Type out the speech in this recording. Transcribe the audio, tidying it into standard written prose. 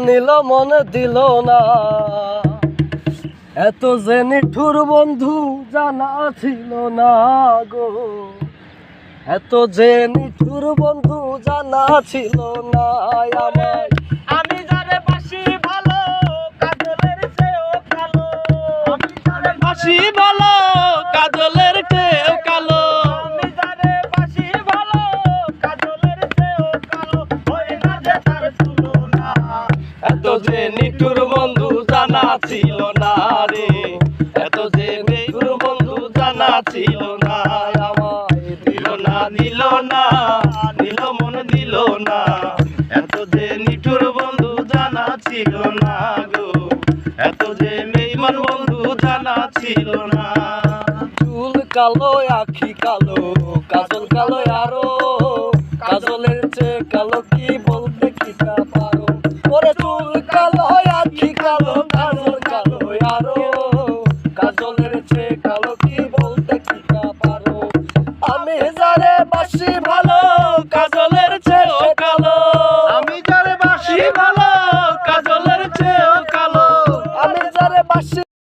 নিল মনে দিল না, এত যে নিঠুর বন্ধু জানা ছিল না গো, এত যে নিঠুর বন্ধু জানা ছিল না আমায়। আমি যারে বাসি ভালো কাজলের চেয়েও কালো, আমি যারে বাসি ভালো কাজলের চেয়েও কালো, আমি যারে বাসি ভালো কাজলের চেয়েও কালো, ওই না যে তার তুলনা। এত যে নিঠুর বন্ধু জানা ছিল না রে, এত যে নিঠুর বন্ধু জানা ছিল না আমায়। দিল না দিল না দিল মন দিল না, এত যে নিঠুর বন্ধু জানা ছিল না গো, এত যে বেঈমান বন্ধু জানা ছিল না। চুল কালো আখি কালো কাজল কালো আরো, কাজলের চেয়ে কালো কি বলতে কি তা পারো। ওরে চুল কালো আখি কালো কাজল কালো আরো, কাজলের চেয়ে কালো কি বলতে কি তা পারো। আমি যারে বাসি ভালো